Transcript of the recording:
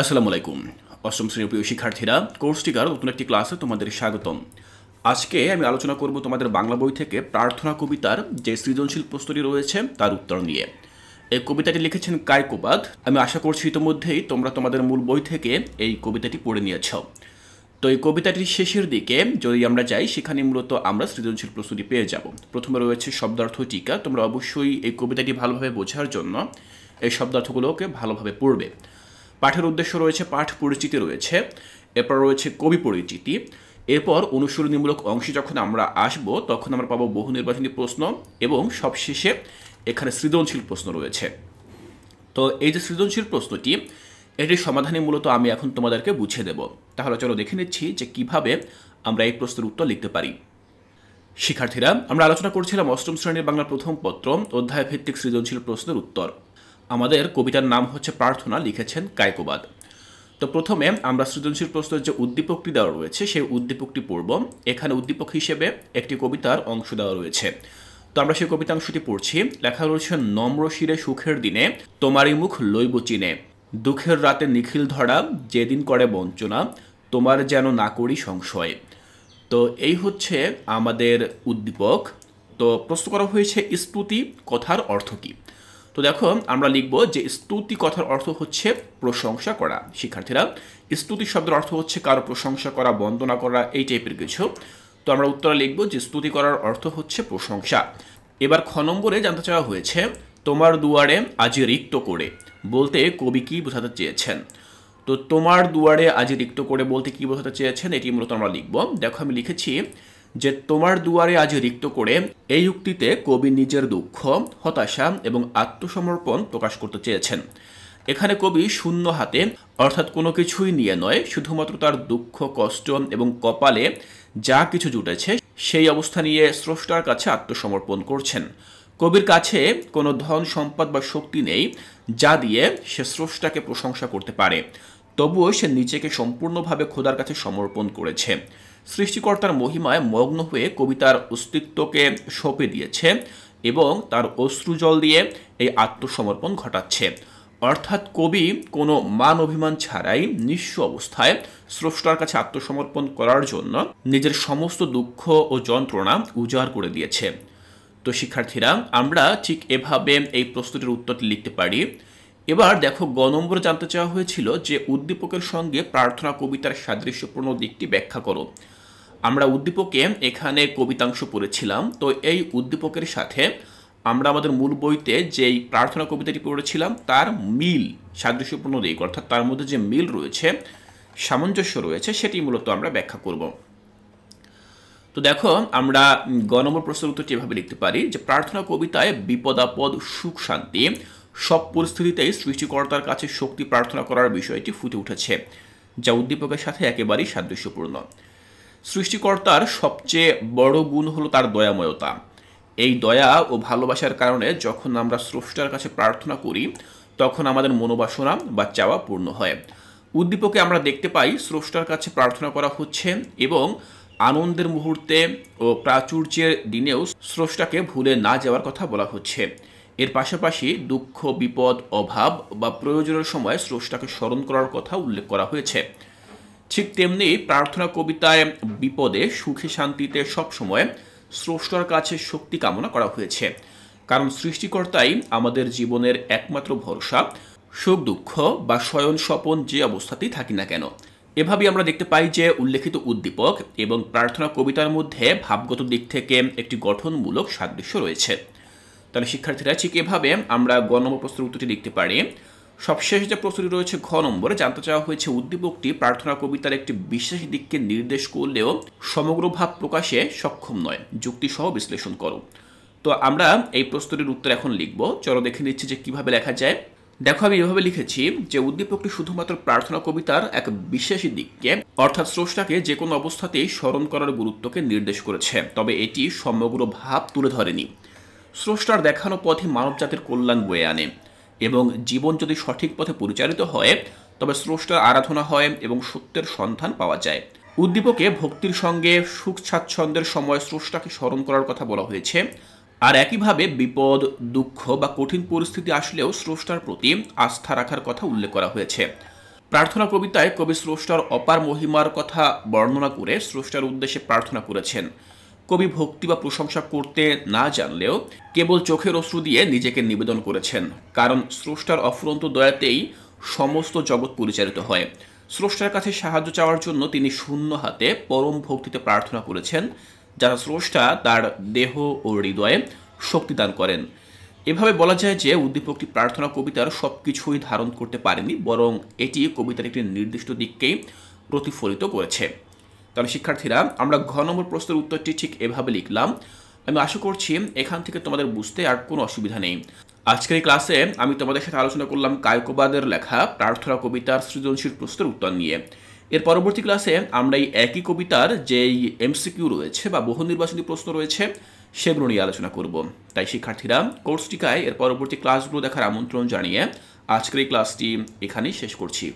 আসসালামু আলাইকুম। অষ্টম শ্রেণীর প্রিয় শিক্ষার্থীরা, কোর্সটিকার নতুন একটি ক্লাসে তোমাদের স্বাগতম। আজকে আমি আলোচনা করব তোমাদের বাংলা বই থেকে প্রার্থনা কবিতার যে সৃজনশীল প্রশ্নটি রয়েছে তার উত্তর নিয়ে। এই কবিতাটি লিখেছেন কায়কোবাদ। আমি আশা করছি ইতিমধ্যেই তোমরা তোমাদের মূল বই থেকে এই কবিতাটি পড়ে নিয়েছ। তো এই কবিতাটির শেষের দিকে যদি আমরা যাই, সেখানে মূলত আমরা সৃজনশীল প্রশ্নটি পেয়ে যাব। প্রথমে রয়েছে শব্দার্থ টিকা। তোমরা অবশ্যই এই কবিতাটি ভালোভাবে বোঝার জন্য এই শব্দার্থগুলোকে ভালোভাবে পড়বে। পাঠের উদ্দেশ্য রয়েছে, পাঠ পরিচিতি রয়েছে, এরপর রয়েছে কবি পরিচিতি, এরপর অনুশীলনীমূলক অংশে যখন আমরা আসব তখন আমরা পাবো বহু নির্বাচনী প্রশ্ন এবং সবশেষে এখানে সৃজনশীল প্রশ্ন রয়েছে। তো এই যে সৃজনশীল প্রশ্নটি, এটির সমাধানে মূলত আমি এখন তোমাদেরকে বুঝিয়ে দেব। তাহলে চলো দেখে নিচ্ছি যে কিভাবে আমরা এই প্রশ্নের উত্তর লিখতে পারি। শিক্ষার্থীরা, আমরা আলোচনা করছিলাম অষ্টম শ্রেণীর বাংলা প্রথম পত্র অধ্যায় ভিত্তিক সৃজনশীল প্রশ্নের উত্তর। আমাদের কবিতার নাম হচ্ছে প্রার্থনা, লিখেছেন কায়কোবাদ। তো প্রথমে আমরা সৃজনশীল প্রশ্নের যে উদ্দীপকটি দেওয়া রয়েছে সেই উদ্দীপকটি পড়ব। এখানে উদ্দীপক হিসেবে একটি কবিতার অংশ দেওয়া রয়েছে। তো আমরা সেই কবিতাংশটি পড়ছি। লেখা রয়েছে, নম্র শিরে সুখের দিনে তোমারই মুখ লইব চিনে, দুঃখের রাতে নিখিল ধরা যেদিন করে বঞ্চনা, তোমার যেন না করি সংশয়। তো এই হচ্ছে আমাদের উদ্দীপক। তো প্রশ্ন করা হয়েছে স্তুতি কথার অর্থ কী। তো দেখো, আমরা লিখব যে স্তুতি কথার অর্থ হচ্ছে প্রশংসা করা। শিক্ষার্থীরা, স্তুতি শব্দের অর্থ হচ্ছে কারো প্রশংসা করা, বন্দনা করা, এই টাইপের কিছু। তো আমরা উত্তরে লিখব যে স্তুতি করার অর্থ হচ্ছে প্রশংসা। এবার খ নম্বরে জানতে চাওয়া হয়েছে, তোমার দুয়ারে আজি রিক্ত করে বলতে কবি কি বোঝাতে চেয়েছেন। তো তোমার দুয়ারে আজি রিক্ত করে বলতে কি বোঝাতে চেয়েছেন, এটি মূলত আমরা লিখব। দেখো, আমি লিখেছি যে তোমার দুয়ারে আজ রিক্ত করে, এই উক্তিতে কবি নিজের দুঃখ, হতাশা এবং আত্মসমর্পণ প্রকাশ করতে চেয়েছেন। এখানে কবি শূন্য হাতে, অর্থাৎ কোনো কিছুই নিয়ে নয়, শুধুমাত্র তার দুঃখ, কষ্ট এবং কপালে যা কিছু জুটেছে সেই অবস্থা নিয়ে স্রষ্টার কাছে আত্মসমর্পণ করছেন। কবির কাছে কোনো ধন সম্পদ বা শক্তি নেই যা দিয়ে সে স্রষ্টাকে প্রশংসা করতে পারে, তবুও সে নিজেকে সম্পূর্ণভাবে খোদার কাছে সমর্পণ করেছে। সৃষ্টিকর্তার মহিমায় মগ্ন হয়ে কবিতার অস্তিত্বকে সঁপে দিয়েছে এবং তার অশ্রুজল দিয়ে এই আত্মসমর্পণ ঘটাচ্ছে। অর্থাৎ কবি কোনো মান অভিমান ছাড়াই নিঃস্ব অবস্থায় স্রষ্টার কাছে আত্মসমর্পণ করার জন্য নিজের সমস্ত দুঃখ ও যন্ত্রণা উজাড় করে দিয়েছে। তো শিক্ষার্থীরা, আমরা ঠিক এভাবে এই প্রশ্নটির উত্তরটি লিখতে পারি। এবার দেখো, গ নম্বর জানতে চাওয়া হয়েছিল যে উদ্দীপকের সঙ্গে প্রার্থনা কবিতার সাদৃশ্যপূর্ণ দিকটি ব্যাখ্যা করো। আমরা উদ্দীপকে এখানে কবিতাংশ পড়েছিলাম। তো এই উদ্দীপকের সাথে আমরা আমাদের মূল বইতে যেই প্রার্থনা কবিতাটি পড়েছিলাম তার মিল, সাদৃশ্যপূর্ণ দিক, অর্থাৎ তার মধ্যে যে মিল রয়েছে, সামঞ্জস্য রয়েছে, সেটি মূলত আমরা ব্যাখ্যা করব। তো দেখো, আমরা গ নম্বর প্রশ্নের উত্তরটি এভাবে লিখতে পারি যে প্রার্থনা কবিতায় বিপদ আপদ, সুখ শান্তি সব পরিস্থিতিতেই সৃষ্টিকর্তার কাছে শক্তি প্রার্থনা করার বিষয়টি ফুটে উঠেছে, যা উদ্দীপকের সাথে একেবারেই সাদৃশ্যপূর্ণ। সৃষ্টিকর্তার সবচেয়ে বড় গুণ হলো তার দয়াময়তা। এই দয়া ও ভালোবাসার কারণে যখন আমরা স্রষ্টার কাছে প্রার্থনা করি তখন আমাদের মনোবাসনা বা চাওয়া পূর্ণ হয়। উদ্দীপকে আমরা দেখতে পাই স্রষ্টার কাছে প্রার্থনা করা হচ্ছে এবং আনন্দের মুহূর্তে ও প্রাচুর্যের দিনেও স্রষ্টাকে ভুলে না যাওয়ার কথা বলা হচ্ছে। এর পাশাপাশি দুঃখ, বিপদ, অভাব বা প্রয়োজনের সময় স্রষ্টাকে স্মরণ করার কথা উল্লেখ করা হয়েছে। ঠিক তেমনি প্রার্থনা কবিতায় বিপদে, সুখে, শান্তিতে সবসময় স্রষ্টার কাছে শক্তি কামনা করা হয়েছে, কারণ সৃষ্টিকর্তাই আমাদের জীবনের একমাত্র ভরসা, সুখ দুঃখ বা শয়ন স্বপন যে অবস্থাতেই থাকি না কেন। এভাবেই আমরা দেখতে পাই যে উল্লেখিত উদ্দীপক এবং প্রার্থনা কবিতার মধ্যে ভাবগত দিক থেকে একটি গঠনমূলক সাদৃশ্য রয়েছে। তাহলে শিক্ষার্থীরা, ঠিক এভাবে আমরা গ নম্বর প্রশ্নের উত্তরটি লিখতে পারি। সবশেষ যে প্রশ্নটি রয়েছে ঘ নম্বরে, জানতে চাওয়া হয়েছে উদ্দীপকটি প্রার্থনা কবিতার একটি বিশেষ দিককে নির্দেশ করলেও সমগ্র ভাব প্রকাশে সক্ষম নয়, যুক্তিসহ বিশ্লেষণ করো। তো আমরা এই প্রশ্নটির উত্তর এখন লিখব। চলো দেখে নিচ্ছি যে কিভাবে লেখা যায়। দেখো, আমি এভাবে লিখেছি যে উদ্দীপকটি শুধুমাত্র প্রার্থনা কবিতার এক বিশেষ দিককে, অর্থাৎ স্রষ্টাকে যে কোনো অবস্থাতেই স্মরণ করার গুরুত্বকে নির্দেশ করেছে, তবে এটি সমগ্র ভাব তুলে ধরেনি। স্রষ্টার দেখানো পথে মানবজাতির কল্যাণ বয়ে আনে এবং জীবন যদি সঠিক পথে পরিচালিত হয় তবে স্রষ্টার আরাধনা হয় এবং সত্যের সন্ধান পাওয়া যায়। উদ্দীপকে ভক্তির সঙ্গে সুখ স্বাচ্ছন্দ্যের সময় স্রষ্টাকে স্মরণ করার কথা বলা হয়েছে, আর একইভাবে বিপদ, দুঃখ বা কঠিন পরিস্থিতি আসলেও স্রষ্টার প্রতি আস্থা রাখার কথা উল্লেখ করা হয়েছে। প্রার্থনা কবিতায় কবি স্রষ্টার অপার মহিমার কথা বর্ণনা করে স্রষ্টার উদ্দেশ্যে প্রার্থনা করেছেন। কবি ভক্তি বা প্রশংসা করতে না জানলেও কেবল চোখের অশ্রু দিয়ে নিজেকে নিবেদন করেছেন, কারণ স্রষ্টার অফুরন্ত দয়াতেই সমস্ত জগৎ পরিচালিত হয়। স্রষ্টার কাছে সাহায্য চাওয়ার জন্য তিনি শূন্য হাতে পরম ভক্তিতে প্রার্থনা করেছেন, যারা স্রষ্টা তার দেহ ও হৃদয়ে শক্তি দান করেন। এভাবে বলা যায় যে উদ্দীপকটি প্রার্থনা কবিতার সব কিছুই ধারণ করতে পারেনি, বরং এটি কবিতার একটি নির্দিষ্ট দিককেই প্রতিফলিত করেছে। তাহলে শিক্ষার্থীরা, আমরা ঘ নম্বর প্রশ্নের উত্তরটি ঠিক এভাবে লিখলাম। আমি আশা করছি এখান থেকে তোমাদের বুঝতে আর কোনো অসুবিধা নেই। আজকের এই ক্লাসে আমি তোমাদের সাথে আলোচনা করলাম কায়কোবাদের লেখা প্রার্থনা কবিতার সৃজনশীল প্রশ্নের উত্তর নিয়ে। এর পরবর্তী ক্লাসে আমরা এই একই কবিতার যেই এমসিকিউ রয়েছে বা বহু নির্বাচনী প্রশ্ন রয়েছে সেগুলো নিয়ে আলোচনা করব। তাই শিক্ষার্থীরা, কোর্সটিকায় এর পরবর্তী ক্লাসগুলো দেখার আমন্ত্রণ জানিয়ে আজকের এই ক্লাসটি এখানেই শেষ করছি।